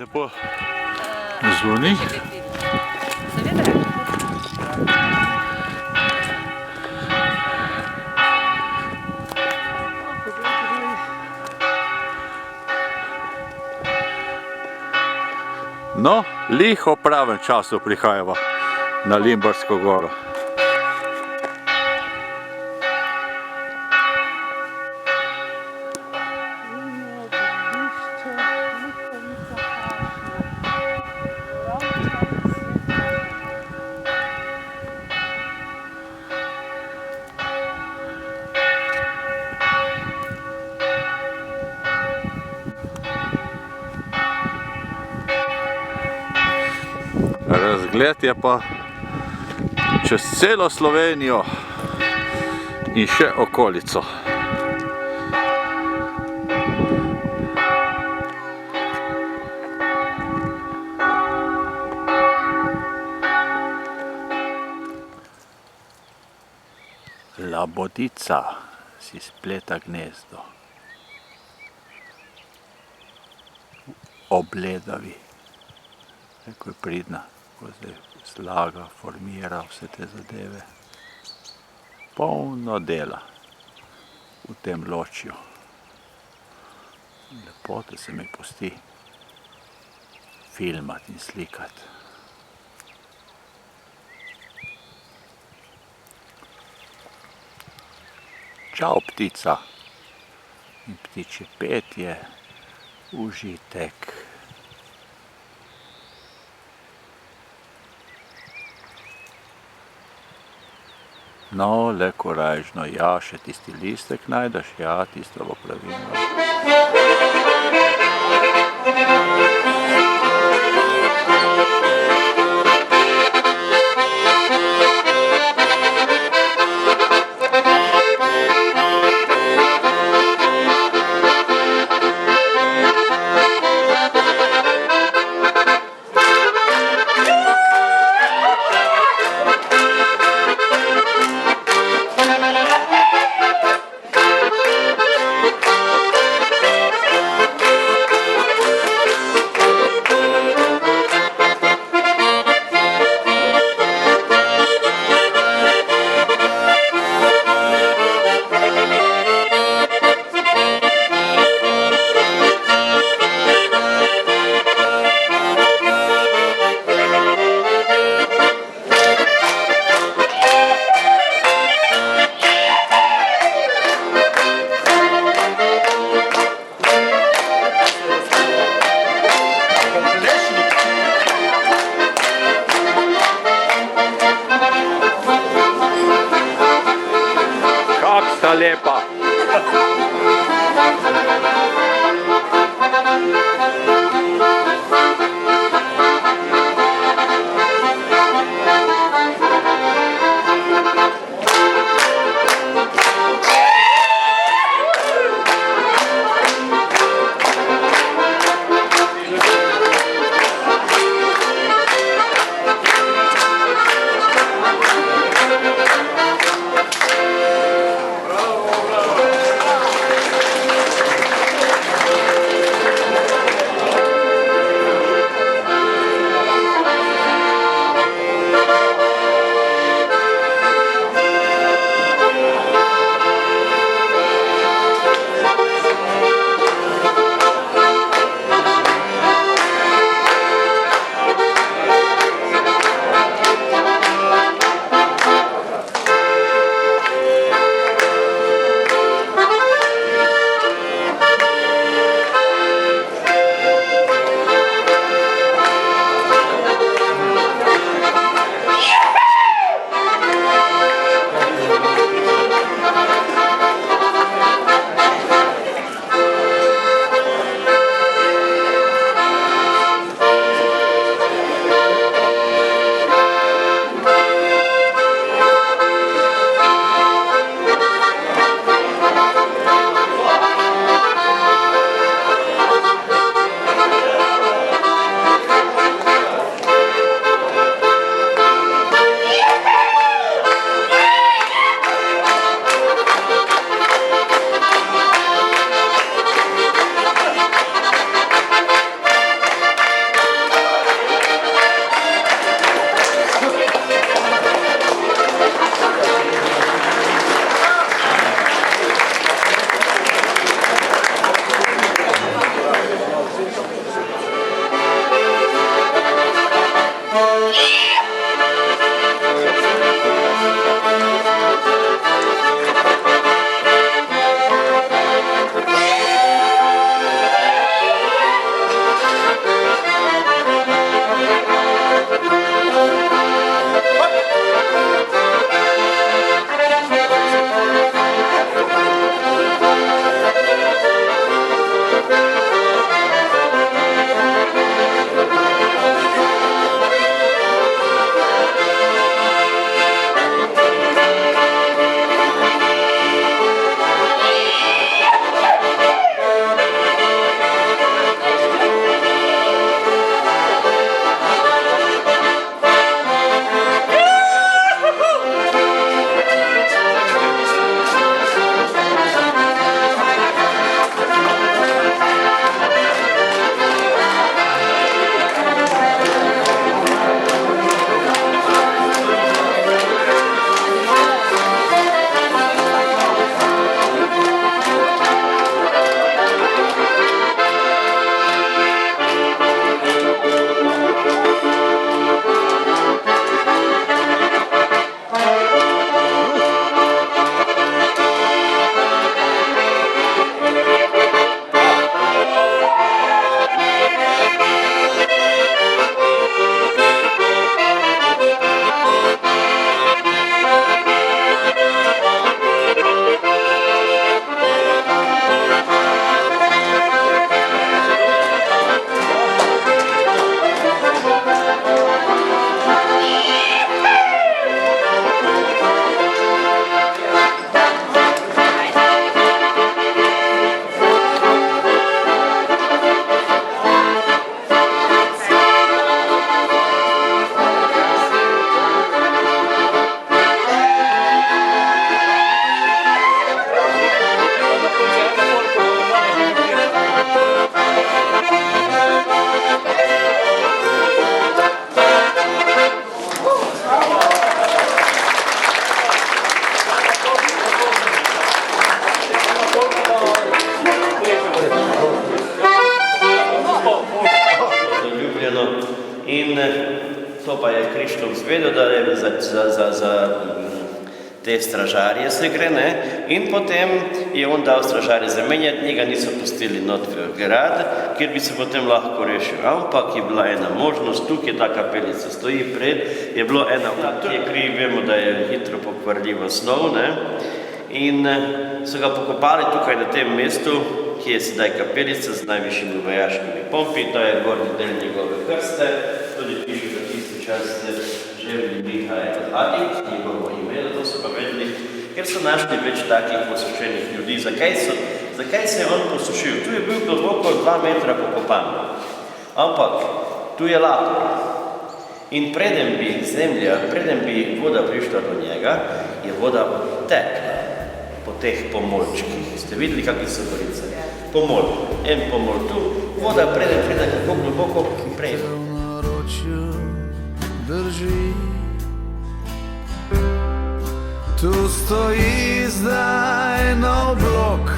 lepo zvoni. No, lih ob pravem času prihajava na Limbarsko goro. Razgled je pa čez celo Slovenijo in še okolico. Labodica si spleta gnezdo ob ledavi. Kako je pridna, ko zdaj slaga, formira vse te zadeve. Polno dela v tem ločju. Lepote se mi pusti filmati in slikati. Čau, ptica in ptičje petje, užitek. No, le korajžno, ja, še tisti listek najdeš, ja, tisto bo pravilno. Lepa. In to pa je Krištof zvedel, da je za te stražarje se gre, ne? In potem je on dal stražarje zamenjati, njega niso pustili not v grad, kjer bi se potem lahko rešil. Ampak je bila ena možnost, tukaj ta kapelica stoji pred, je bilo ena, to je kriv, vemo, da je hitro pokvarljiva snov, ne? In so ga pokopali tukaj na tem mestu, ki je sedaj kapelica z najvišjimi vojaškimi pompi, to je gornji del njegove krste, tudi piše, da tisti čas želili Mihajl Hadid, njegovo ime, da to so pa vedeli, ker so našli več takih posušenih ljudi. Zakaj se je on posušil? Tu je bil globoko 2 metra pokopan, ampak tu je lator. In preden bi voda prišla do njega, je voda tekla po teh pomolčkih. Ste videli, kakvi so gorice? Pomol, en pomol tu, voda preden pride kako globoko prej. Drži. Tu stoji zdaj nov blok,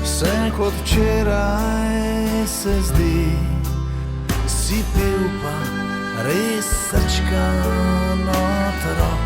vse kot včeraj se zdi. Si pil pa res srčkan otrok.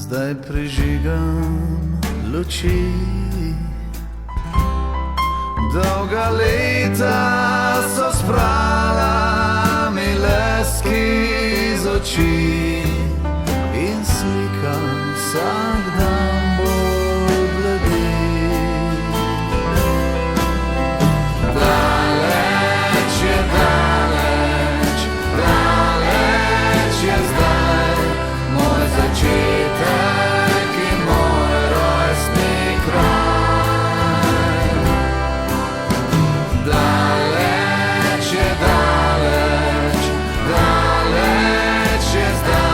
Zdaj prižigam luči, dolga leta so sprala mi leski iz oči in slikam vsak dan bolj bledi. Daleč je daleč, daleč je zdaj moj začetek in moj rojstni kraj. Daleč je daleč, daleč je zdaj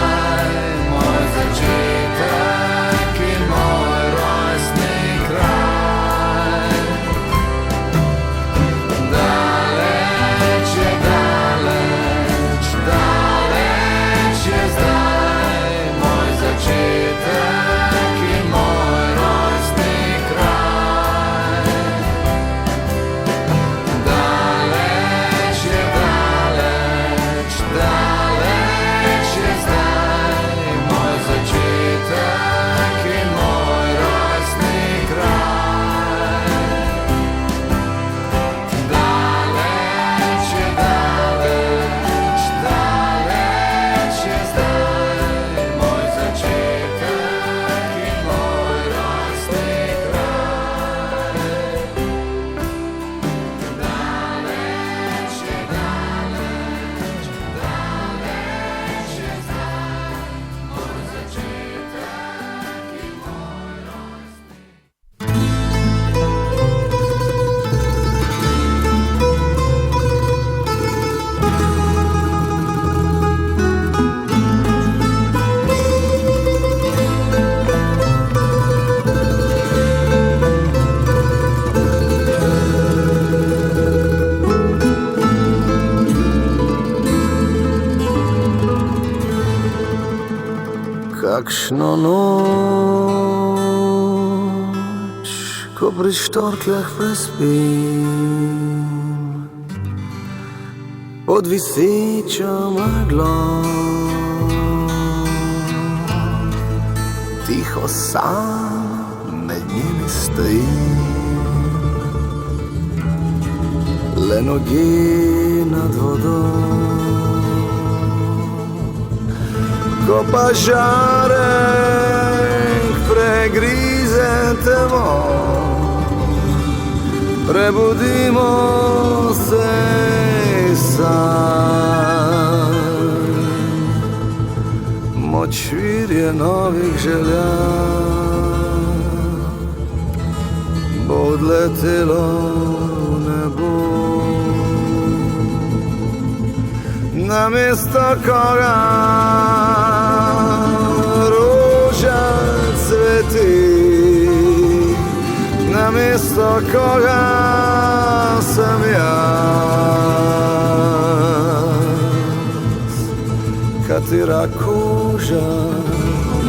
takšno noč, ko pri štorkljah prespim, pod visečo meglo, tiho sam med njimi stojim, le noge nad vodo. Ko pa žarek pregrize temo, prebudimo se sanj. Močvirje novih želja bo odletelo v nebo. Namesto koga roža cveti, namesto koga sem jaz. Katera koža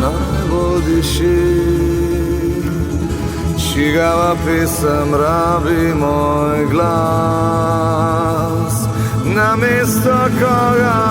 najbolj diši, čigava pesem rabi moj glas. Namesto koga